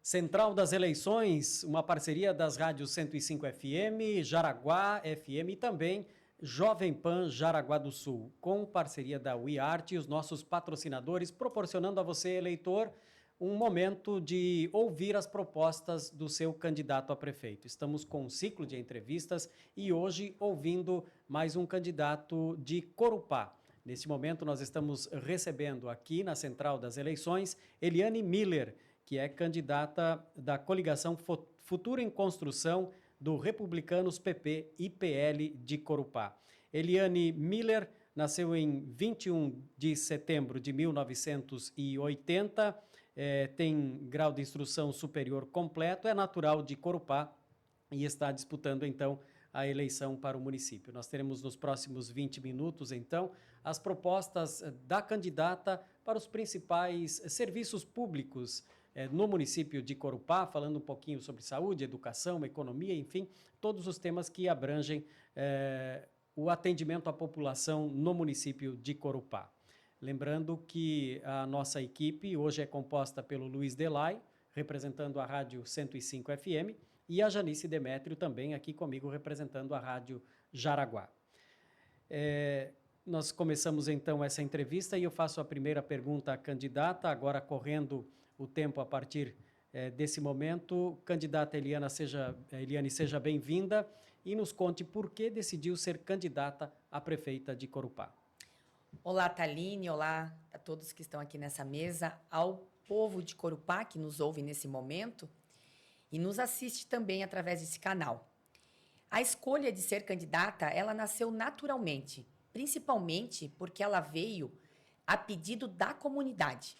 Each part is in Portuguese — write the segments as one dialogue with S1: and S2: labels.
S1: Central das Eleições, uma parceria das rádios 105 FM, Jaraguá FM e também Jovem Pan Jaraguá do Sul, com parceria da WeArt e os nossos patrocinadores, proporcionando a você, eleitor, um momento de ouvir as propostas do seu candidato a prefeito. Estamos com um ciclo de entrevistas e hoje ouvindo mais um candidato de Corupá. Neste momento nós estamos recebendo aqui na Central das Eleições Eliane Miller, que é candidata da coligação Futuro em Construção do Republicanos PP e PL de Corupá. Eliane Miller nasceu em 21 de setembro de 1980, tem grau de instrução superior completo, é natural de Corupá e está disputando, então, a eleição para o município. Nós teremos nos próximos 20 minutos, então, as propostas da candidata para os principais serviços públicos no município de Corupá, falando um pouquinho sobre saúde, educação, economia, enfim, todos os temas que abrangem o atendimento à população no município de Corupá. Lembrando que a nossa equipe hoje é composta pelo Luiz Delay, representando a Rádio 105 FM, e a Janice Demétrio também aqui comigo, representando a Rádio Jaraguá. Nós começamos então essa entrevista e eu faço a primeira pergunta à candidata, agora correndo o tempo a partir desse momento. Candidata Eliane, seja bem-vinda e nos conte por que decidiu ser candidata a prefeita de Corupá.
S2: Olá, Thaline, olá a todos que estão aqui nessa mesa, ao povo de Corupá que nos ouve nesse momento e nos assiste também através desse canal. A escolha de ser candidata, ela nasceu naturalmente, principalmente porque ela veio a pedido da comunidade.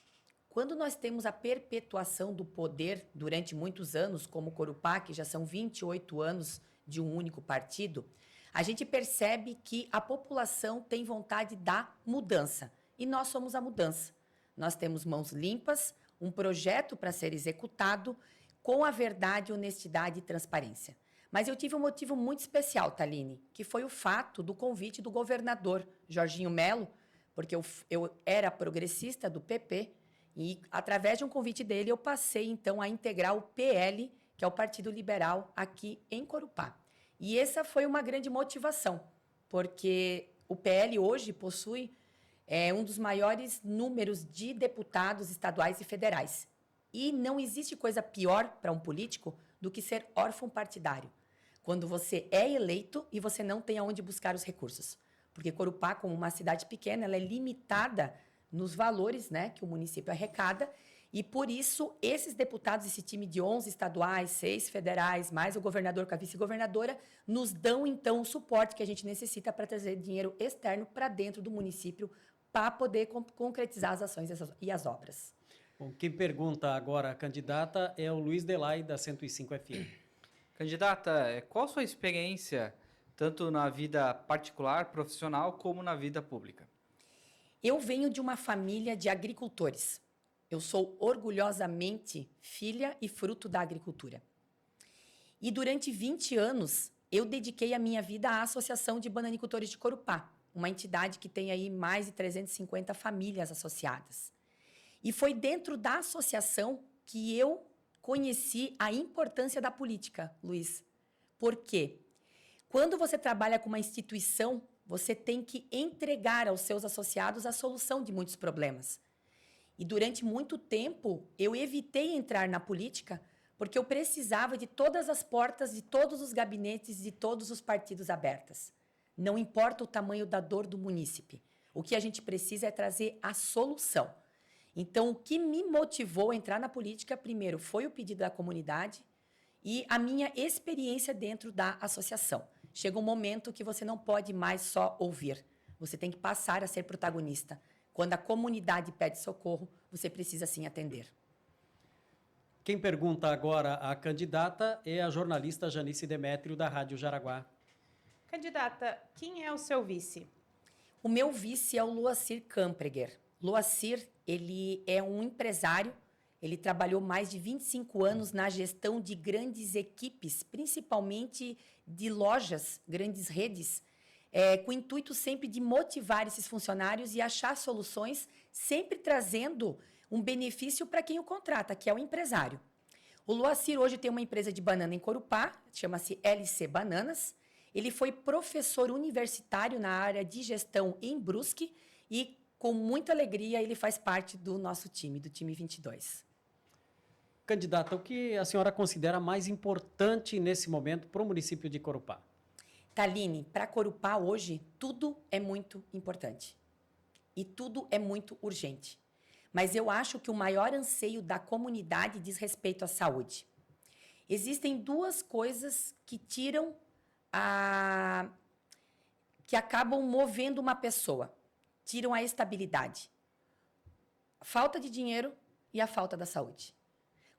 S2: Quando nós temos a perpetuação do poder durante muitos anos, como Corupá, que já são 28 anos de um único partido, a gente percebe que a população tem vontade da mudança. E nós somos a mudança. Nós temos mãos limpas, um projeto para ser executado com a verdade, honestidade e transparência. Mas eu tive um motivo muito especial, Thaline, que foi o fato do convite do governador Jorginho Melo, porque eu era progressista do PP, e através de um convite dele eu passei então a integrar o PL, que é o Partido Liberal, aqui em Corupá. E essa foi uma grande motivação, porque o PL hoje possui um dos maiores números de deputados estaduais e federais. E não existe coisa pior para um político do que ser órfão partidário, quando você é eleito e você não tem aonde buscar os recursos. Porque Corupá, como uma cidade pequena, ela é limitada nos valores, né, que o município arrecada, e por isso esses deputados, esse time de 11 estaduais, 6 federais, mais o governador com a vice-governadora, nos dão então o suporte que a gente necessita para trazer dinheiro externo para dentro do município para poder concretizar as ações e as obras.
S1: Bom, quem pergunta agora a candidata é o Luiz Delay, da 105 FM.
S3: Candidata, qual a sua experiência, tanto na vida particular, profissional, como na vida pública?
S2: Eu venho de uma família de agricultores. Eu sou orgulhosamente filha e fruto da agricultura. E durante 20 anos, eu dediquei a minha vida à Associação de Bananicultores de Corupá, uma entidade que tem aí mais de 350 famílias associadas. E foi dentro da associação que eu conheci a importância da política, Luiz. Por quê? Quando você trabalha com uma instituição, você tem que entregar aos seus associados a solução de muitos problemas. E durante muito tempo, eu evitei entrar na política porque eu precisava de todas as portas, de todos os gabinetes, de todos os partidos abertas. Não importa o tamanho da dor do munícipe. O que a gente precisa é trazer a solução. Então, o que me motivou a entrar na política, primeiro, foi o pedido da comunidade e a minha experiência dentro da associação. Chega um momento que você não pode mais só ouvir. Você tem que passar a ser protagonista. Quando a comunidade pede socorro, você precisa sim atender.
S1: Quem pergunta agora à candidata é a jornalista Janice Demétrio, da Rádio Jaraguá.
S4: Candidata, quem é o seu vice?
S2: O meu vice é o Loacir Campreger. Loacir, ele é um empresário, ele trabalhou mais de 25 anos na gestão de grandes equipes, principalmente de lojas, grandes redes, com o intuito sempre de motivar esses funcionários e achar soluções, sempre trazendo um benefício para quem o contrata, que é o empresário. O Loacir hoje tem uma empresa de banana em Corupá, chama-se LC Bananas. Ele foi professor universitário na área de gestão em Brusque e, com muita alegria, ele faz parte do nosso time, do time 22.
S1: Candidata, o que a senhora considera mais importante nesse momento para o município de Corupá?
S2: Taline, para Corupá hoje, tudo é muito importante. E tudo é muito urgente. Mas eu acho que o maior anseio da comunidade diz respeito à saúde. Existem duas coisas que que acabam movendo uma pessoa, tiram a estabilidade. A falta de dinheiro e a falta da saúde.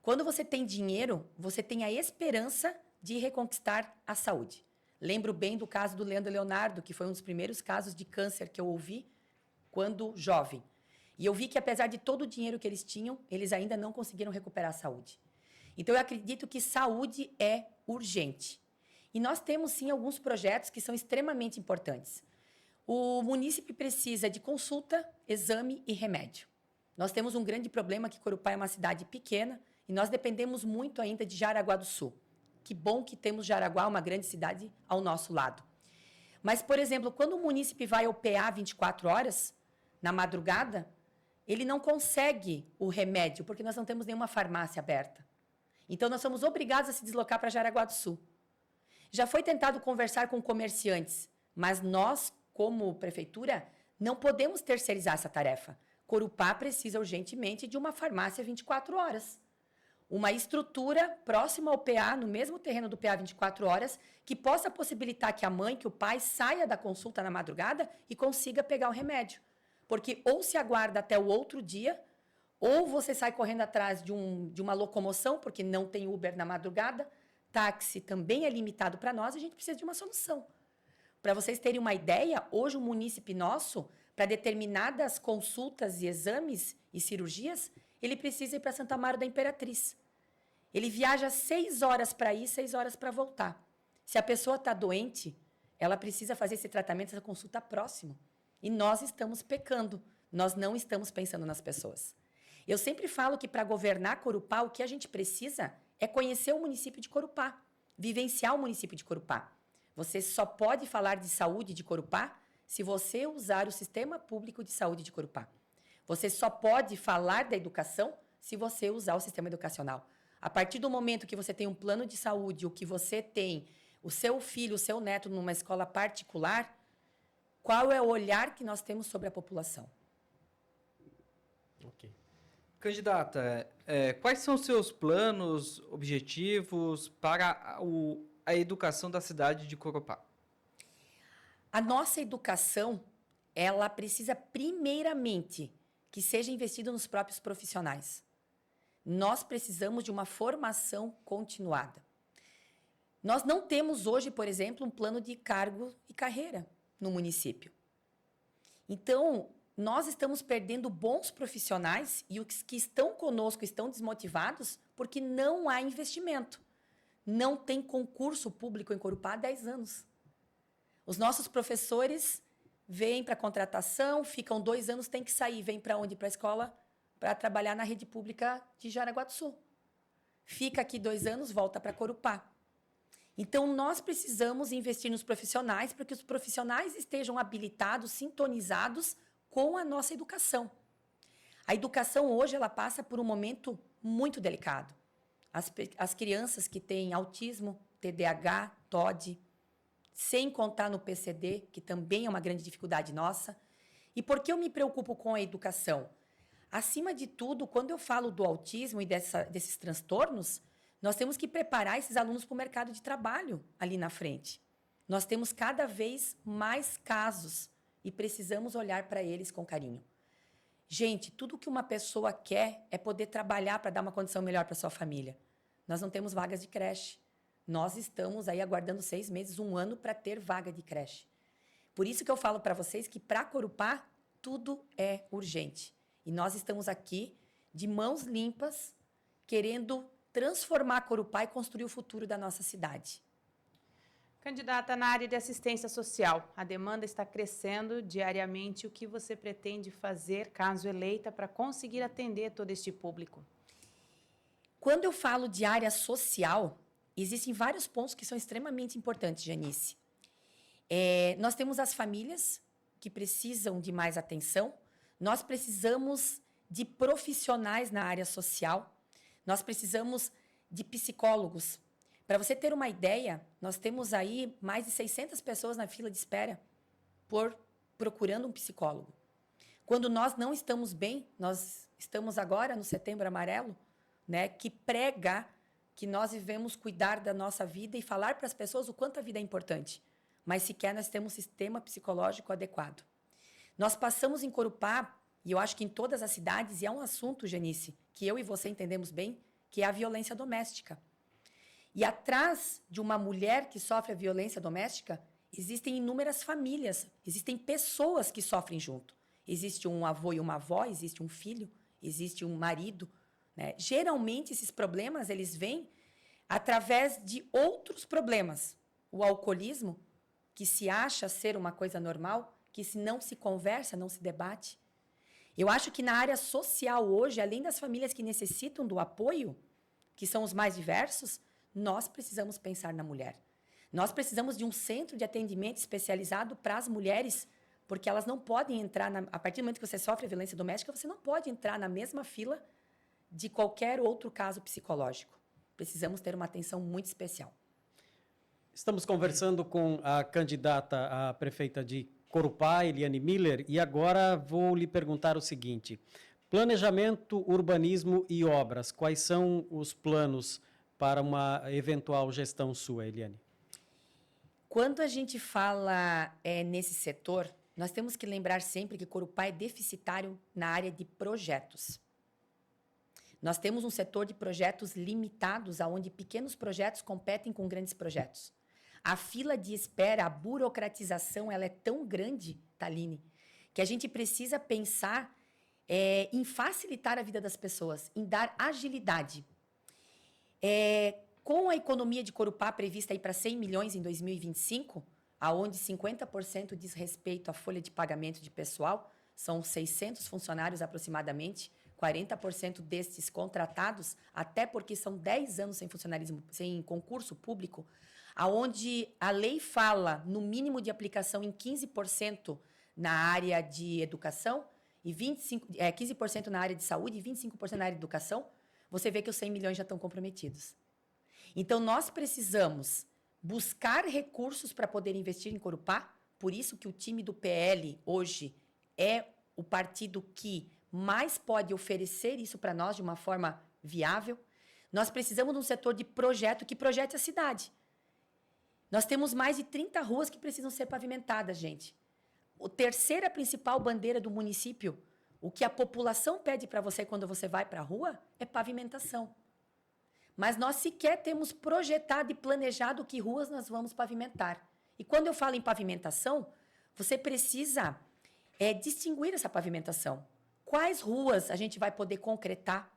S2: Quando você tem dinheiro, você tem a esperança de reconquistar a saúde. Lembro bem do caso do Leandro Leonardo, que foi um dos primeiros casos de câncer que eu ouvi quando jovem. E eu vi que, apesar de todo o dinheiro que eles tinham, eles ainda não conseguiram recuperar a saúde. Então, eu acredito que saúde é urgente. E nós temos, sim, alguns projetos que são extremamente importantes. O munícipe precisa de consulta, exame e remédio. Nós temos um grande problema que Corupá é uma cidade pequena e nós dependemos muito ainda de Jaraguá do Sul. Que bom que temos Jaraguá, uma grande cidade, ao nosso lado. Mas, por exemplo, quando o munícipe vai ao PA 24 horas, na madrugada, ele não consegue o remédio, porque nós não temos nenhuma farmácia aberta. Então, nós somos obrigados a se deslocar para Jaraguá do Sul. Já foi tentado conversar com comerciantes, mas nós, como prefeitura, não podemos terceirizar essa tarefa. Corupá precisa urgentemente de uma farmácia 24 horas. Uma estrutura próxima ao PA, no mesmo terreno do PA 24 horas, que possa possibilitar que a mãe, que o pai saia da consulta na madrugada e consiga pegar o remédio. Porque ou se aguarda até o outro dia, ou você sai correndo atrás de uma locomoção, porque não tem Uber na madrugada, táxi também é limitado para nós, a gente precisa de uma solução. Para vocês terem uma ideia, hoje o munícipe nosso, para determinadas consultas e exames e cirurgias, ele precisa ir para Santa Amaro da Imperatriz. Ele viaja 6 horas para ir, 6 horas para voltar. Se a pessoa está doente, ela precisa fazer esse tratamento, essa consulta próximo. E nós estamos pecando, nós não estamos pensando nas pessoas. Eu sempre falo que para governar Corupá, o que a gente precisa é conhecer o município de Corupá, vivenciar o município de Corupá. Você só pode falar de saúde de Corupá se você usar o sistema público de saúde de Corupá. Você só pode falar da educação se você usar o sistema educacional. A partir do momento que você tem um plano de saúde, ou que você tem o seu filho, o seu neto numa escola particular, qual é o olhar que nós temos sobre a população?
S1: Ok.
S3: Candidata, quais são os seus planos, objetivos para a educação da cidade de Corupá?
S2: A nossa educação, ela precisa primeiramente que seja investido nos próprios profissionais. Nós precisamos de uma formação continuada. Nós não temos hoje, por exemplo, um plano de cargo e carreira no município. Então, nós estamos perdendo bons profissionais e os que estão conosco estão desmotivados porque não há investimento. Não tem concurso público em Corupá há 10 anos. Os nossos professores vêm para contratação, ficam 2 anos, tem que sair, vem para onde? Para a escola, para trabalhar na rede pública de Jaraguá do Sul. Fica aqui 2 anos, volta para Corupá. Então, nós precisamos investir nos profissionais para que os profissionais estejam habilitados, sintonizados com a nossa educação. A educação hoje ela passa por um momento muito delicado. As crianças que têm autismo, TDAH, TOD, sem contar no PCD, que também é uma grande dificuldade nossa. E por que eu me preocupo com a educação? Acima de tudo, quando eu falo do autismo e desses transtornos, nós temos que preparar esses alunos para o mercado de trabalho ali na frente. Nós temos cada vez mais casos e precisamos olhar para eles com carinho. Gente, tudo que uma pessoa quer é poder trabalhar para dar uma condição melhor para sua família. Nós não temos vagas de creche. Nós estamos aí aguardando 6 meses, 1 ano para ter vaga de creche. Por isso que eu falo para vocês que para Corupá tudo é urgente. E nós estamos aqui de mãos limpas, querendo transformar Corupá e construir o futuro da nossa cidade.
S4: Candidata, na área de assistência social, a demanda está crescendo diariamente. O que você pretende fazer, caso eleita, para conseguir atender todo este público?
S2: Quando eu falo de área social, existem vários pontos que são extremamente importantes, Janice. Nós temos as famílias que precisam de mais atenção, nós precisamos de profissionais na área social, nós precisamos de psicólogos. Para você ter uma ideia, nós temos aí mais de 600 pessoas na fila de espera procurando um psicólogo. Quando nós não estamos bem, nós estamos agora no Setembro Amarelo, né, que prega que nós devemos cuidar da nossa vida e falar para as pessoas o quanto a vida é importante. Mas sequer nós temos um sistema psicológico adequado. Nós passamos em Corupá, e eu acho que em todas as cidades, e é um assunto, Janice, que eu e você entendemos bem, que é a violência doméstica. E atrás de uma mulher que sofre a violência doméstica, existem inúmeras famílias, existem pessoas que sofrem junto. Existe um avô e uma avó, existe um filho, existe um marido, né? Geralmente, esses problemas, eles vêm através de outros problemas. O alcoolismo, que se acha ser uma coisa normal, que se não se conversa, não se debate. Eu acho que na área social hoje, além das famílias que necessitam do apoio, que são os mais diversos, nós precisamos pensar na mulher. Nós precisamos de um centro de atendimento especializado para as mulheres, porque elas não podem entrar, a partir do momento que você sofre a violência doméstica, você não pode entrar na mesma fila de qualquer outro caso psicológico. Precisamos ter uma atenção muito especial.
S1: Estamos conversando com a candidata a prefeita de Corupá, Eliane Miller, e agora vou lhe perguntar o seguinte: planejamento, urbanismo e obras, quais são os planos para uma eventual gestão sua, Eliane?
S2: Quando a gente fala nesse setor, nós temos que lembrar sempre que Corupá é deficitário na área de projetos. Nós temos um setor de projetos limitados, onde pequenos projetos competem com grandes projetos. A fila de espera, a burocratização, ela é tão grande, Thaline, que a gente precisa pensar em facilitar a vida das pessoas, em dar agilidade. Com a economia de Corupá prevista para 100 milhões em 2025, aonde 50% diz respeito à folha de pagamento de pessoal, são 600 funcionários aproximadamente, 40% destes contratados, até porque são 10 anos sem funcionalismo, sem concurso público, aonde a lei fala no mínimo de aplicação em 15% na área de educação, e 15% na área de saúde e 25% na área de educação, você vê que os 100 milhões já estão comprometidos. Então, nós precisamos buscar recursos para poder investir em Corupá, por isso que o time do PL hoje é o partido que mais pode oferecer isso para nós de uma forma viável. Nós precisamos de um setor de projeto que projete a cidade. Nós temos mais de 30 ruas que precisam ser pavimentadas, gente. A terceira principal bandeira do município, o que a população pede para você quando você vai para a rua, é pavimentação. Mas nós sequer temos projetado e planejado que ruas nós vamos pavimentar. E quando eu falo em pavimentação, você precisa distinguir essa pavimentação. Quais ruas a gente vai poder concretar?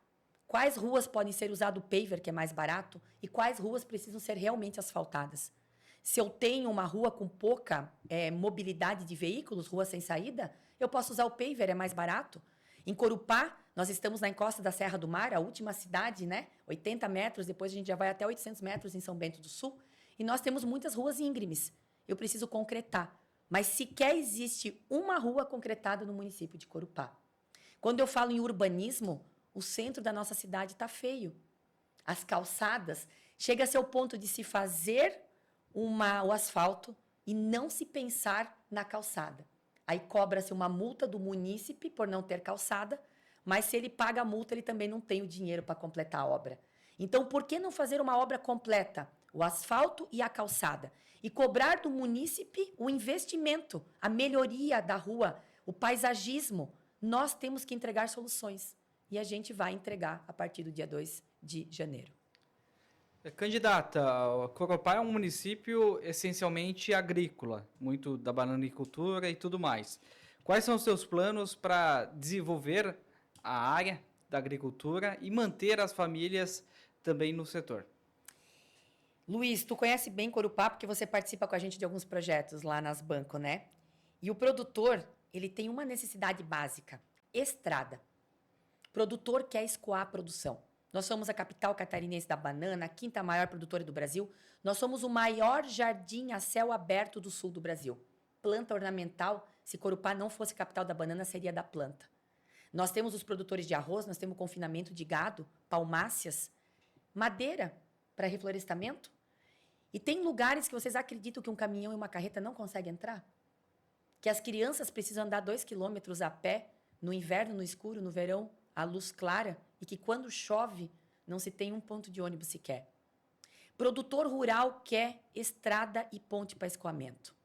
S2: Quais ruas podem ser usado o paver, que é mais barato? E quais ruas precisam ser realmente asfaltadas? Se eu tenho uma rua com pouca mobilidade de veículos, rua sem saída, eu posso usar o paver, é mais barato. Em Corupá, nós estamos na encosta da Serra do Mar, a última cidade, né? 80 metros, depois a gente já vai até 800 metros em São Bento do Sul. E nós temos muitas ruas íngremes. Eu preciso concretar. Mas sequer existe uma rua concretada no município de Corupá. Quando eu falo em urbanismo, o centro da nossa cidade está feio. As calçadas, chega a ser o ponto de se fazer o asfalto e não se pensar na calçada. Aí cobra-se uma multa do munícipe por não ter calçada, mas se ele paga a multa, ele também não tem o dinheiro para completar a obra. Então, por que não fazer uma obra completa? O asfalto e a calçada. E cobrar do munícipe o investimento, a melhoria da rua, o paisagismo. Nós temos que entregar soluções. E a gente vai entregar a partir do dia 2 de janeiro.
S3: Candidata, Corupá é um município essencialmente agrícola, muito da bananicultura e tudo mais. Quais são os seus planos para desenvolver a área da agricultura e manter as famílias também no setor?
S2: Luiz, tu conhece bem Corupá porque você participa com a gente de alguns projetos lá nas Banco, né? E o produtor, ele tem uma necessidade básica, estrada. O produtor quer escoar a produção. Nós somos a capital catarinense da banana, a quinta maior produtora do Brasil. Nós somos o maior jardim a céu aberto do sul do Brasil. Planta ornamental, se Corupá não fosse capital da banana, seria da planta. Nós temos os produtores de arroz, nós temos confinamento de gado, palmáceas, madeira para reflorestamento. E tem lugares que vocês acreditam que um caminhão e uma carreta não conseguem entrar? Que as crianças precisam andar 2 quilômetros a pé, no inverno, no escuro, no verão, à luz clara, e que quando chove não se tem um ponto de ônibus sequer. Produtor rural quer estrada e ponte para escoamento.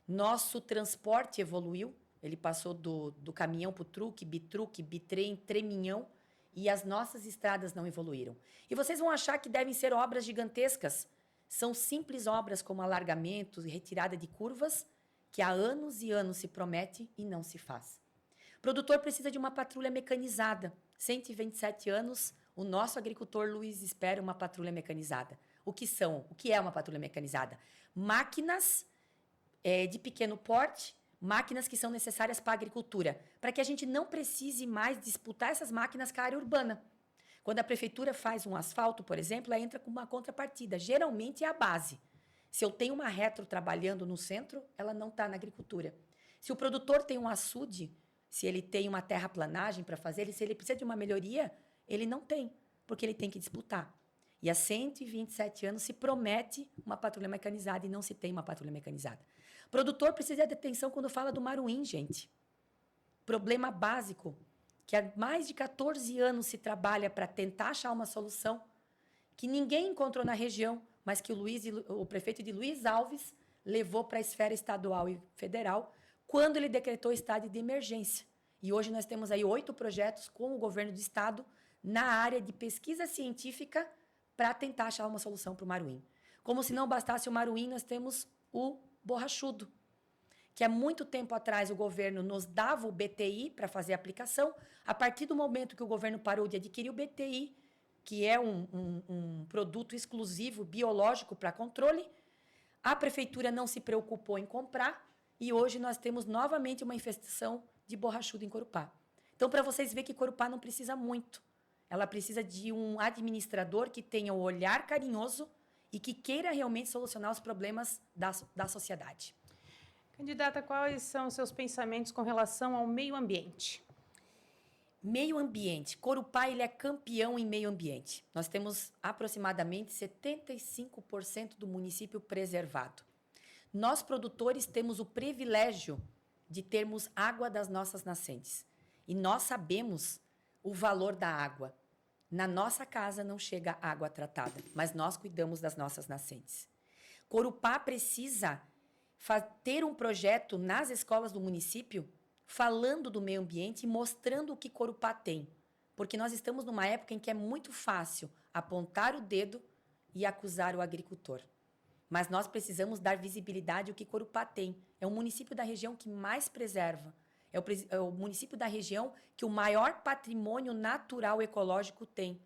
S2: Nosso transporte evoluiu, ele passou do caminhão para o truque, bitruque, bitrem, treminhão, e as nossas estradas não evoluíram. E vocês vão achar que devem ser obras gigantescas. São simples obras como alargamentos e retirada de curvas, que há anos e anos se promete e não se faz. O produtor precisa de uma patrulha mecanizada. 127 anos, o nosso agricultor Luiz espera uma patrulha mecanizada. O que é uma patrulha mecanizada? Máquinas de pequeno porte, máquinas que são necessárias para a agricultura, para que a gente não precise mais disputar essas máquinas com a área urbana. Quando a prefeitura faz um asfalto, por exemplo, ela entra com uma contrapartida. Geralmente é a base. Se eu tenho uma retro trabalhando no centro, ela não está na agricultura. Se o produtor tem um açude, se ele tem uma terraplanagem para fazer, se ele precisa de uma melhoria, ele não tem, porque ele tem que disputar. E há 127 anos se promete uma patrulha mecanizada e não se tem uma patrulha mecanizada. O produtor precisa de atenção quando fala do maruim, gente. Problema básico, que há mais de 14 anos se trabalha para tentar achar uma solução, que ninguém encontrou na região, mas que o prefeito de Luiz Alves levou para a esfera estadual e federal, quando ele decretou estado de emergência. E hoje nós temos aí 8 projetos com o governo do estado na área de pesquisa científica para tentar achar uma solução para o maruim. Como se não bastasse o maruim, nós temos o borrachudo, que há muito tempo atrás o governo nos dava o BTI para fazer a aplicação. A partir do momento que o governo parou de adquirir o BTI, que é um produto exclusivo biológico para controle, a prefeitura não se preocupou em comprar e hoje nós temos novamente uma infestação de borrachudo em Corupá. Então, para vocês verem que Corupá não precisa muito. Ela precisa de um administrador que tenha o olhar carinhoso e que queira realmente solucionar os problemas da sociedade.
S4: Candidata, quais são os seus pensamentos com relação ao meio ambiente?
S2: Meio ambiente. Corupá ele é campeão em meio ambiente. Nós temos aproximadamente 75% do município preservado. Nós, produtores, temos o privilégio de termos água das nossas nascentes. E nós sabemos o valor da água. Na nossa casa não chega água tratada, mas nós cuidamos das nossas nascentes. Corupá precisa ter um projeto nas escolas do município falando do meio ambiente e mostrando o que Corupá tem. Porque nós estamos numa época em que é muito fácil apontar o dedo e acusar o agricultor. Mas nós precisamos dar visibilidade ao que Corupá tem. É o município da região que mais preserva. É o município da região que o maior patrimônio natural ecológico tem.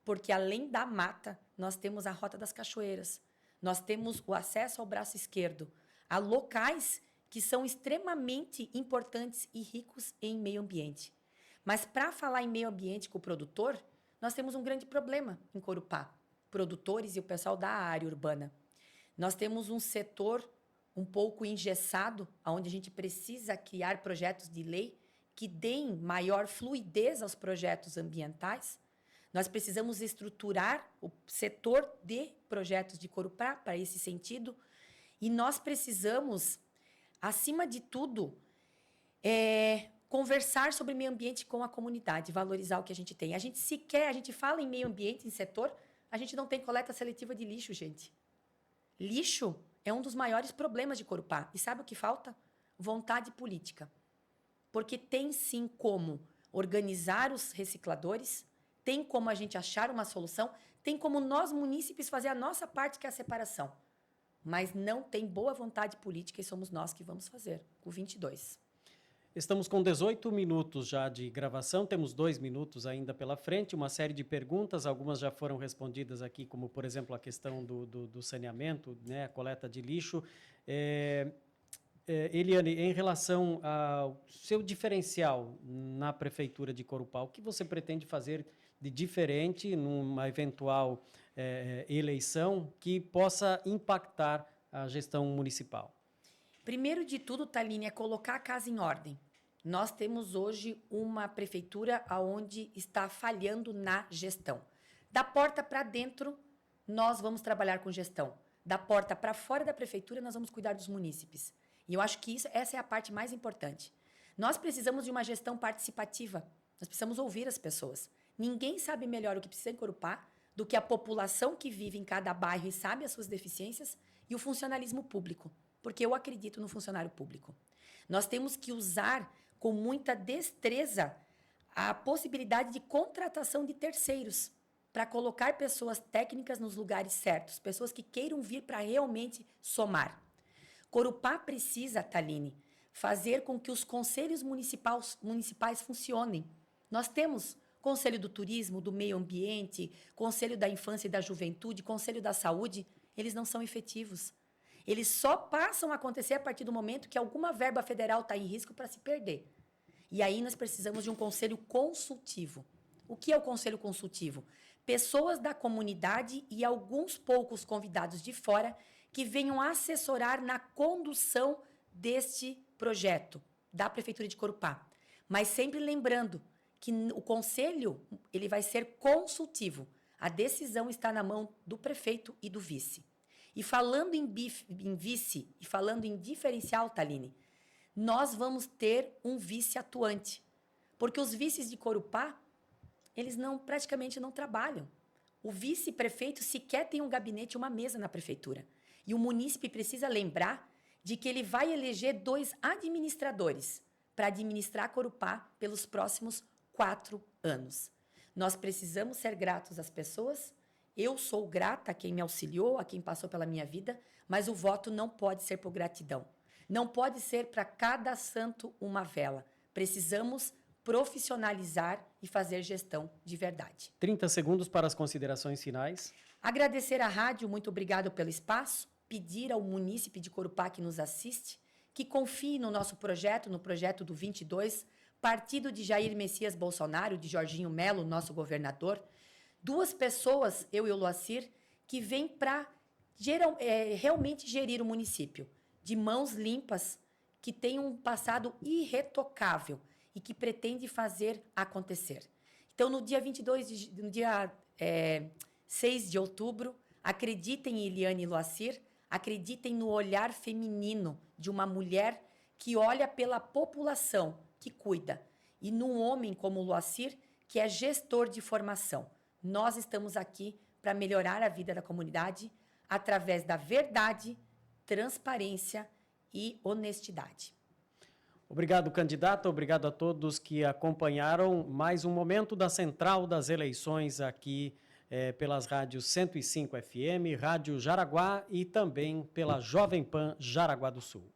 S2: Porque além da mata, nós temos a Rota das Cachoeiras. Nós temos o acesso ao braço esquerdo. Há locais que são extremamente importantes e ricos em meio ambiente. Mas para falar em meio ambiente com o produtor, nós temos um grande problema em Corupá. Produtores e o pessoal da área urbana. Nós temos um setor um pouco engessado, onde a gente precisa criar projetos de lei que deem maior fluidez aos projetos ambientais. Nós precisamos estruturar o setor de projetos de Corupá para esse sentido. E nós precisamos, acima de tudo, conversar sobre meio ambiente com a comunidade, valorizar o que a gente tem. A gente fala em meio ambiente, em setor, a gente não tem coleta seletiva de lixo, gente. Lixo é um dos maiores problemas de Corupá. E sabe o que falta? Vontade política. Porque tem sim como organizar os recicladores, tem como a gente achar uma solução, tem como nós, munícipes, fazer a nossa parte, que é a separação. Mas não tem boa vontade política e somos nós que vamos fazer, com 22.
S1: Estamos com 18 minutos já de gravação, temos 2 minutos ainda pela frente, uma série de perguntas, algumas já foram respondidas aqui, como, por exemplo, a questão do saneamento, né, a coleta de lixo. Eliane, em relação ao seu diferencial na Prefeitura de Corupá, o que você pretende fazer de diferente numa eventual eleição que possa impactar a gestão municipal?
S2: Primeiro de tudo, Thaline, é colocar a casa em ordem. Nós temos hoje uma prefeitura onde está falhando na gestão. Da porta para dentro, nós vamos trabalhar com gestão. Da porta para fora da prefeitura, nós vamos cuidar dos munícipes. E eu acho que essa é a parte mais importante. Nós precisamos de uma gestão participativa. Nós precisamos ouvir as pessoas. Ninguém sabe melhor o que precisa em Corupá do que a população que vive em cada bairro e sabe as suas deficiências e o funcionalismo público. Porque eu acredito no funcionário público. Nós temos que usar com muita destreza a possibilidade de contratação de terceiros para colocar pessoas técnicas nos lugares certos, pessoas que queiram vir para realmente somar. Corupá precisa, Thaline, fazer com que os conselhos municipais funcionem. Nós temos Conselho do Turismo, do Meio Ambiente, Conselho da Infância e da Juventude, Conselho da Saúde, eles não são efetivos. Eles só passam a acontecer a partir do momento que alguma verba federal está em risco para se perder. E aí nós precisamos de um conselho consultivo. O que é o conselho consultivo? Pessoas da comunidade e alguns poucos convidados de fora que venham assessorar na condução deste projeto da Prefeitura de Corupá. Mas sempre lembrando que o conselho ele vai ser consultivo. A decisão está na mão do prefeito e do vice. E falando em vice e falando em diferencial, Thaline, nós vamos ter um vice atuante. Porque os vices de Corupá, eles praticamente não trabalham. O vice-prefeito sequer tem um gabinete, uma mesa na prefeitura. E o munícipe precisa lembrar de que ele vai eleger 2 administradores para administrar Corupá pelos próximos 4 anos. Nós precisamos ser gratos às pessoas. Eu sou grata a quem me auxiliou, a quem passou pela minha vida, mas o voto não pode ser por gratidão. Não pode ser para cada santo uma vela. Precisamos profissionalizar e fazer gestão de verdade.
S1: 30 segundos para as considerações finais.
S2: Agradecer à rádio, muito obrigado pelo espaço. Pedir ao munícipe de Corupá que nos assiste, que confie no nosso projeto, no projeto do 22, partido de Jair Messias Bolsonaro, de Jorginho Melo, nosso governador. 2 pessoas, eu e o Loacir, que vêm para realmente gerir o município, de mãos limpas, que tem um passado irretocável e que pretende fazer acontecer. Então, no dia 6 de outubro, acreditem em Eliane e Loacir, acreditem no olhar feminino de uma mulher que olha pela população, que cuida, e num homem como o Loacir, que é gestor de formação. Nós estamos aqui para melhorar a vida da comunidade através da verdade, transparência e honestidade.
S1: Obrigado, candidata. Obrigado a todos que acompanharam mais um momento da Central das Eleições aqui pelas rádios 105 FM, Rádio Jaraguá e também pela Jovem Pan Jaraguá do Sul.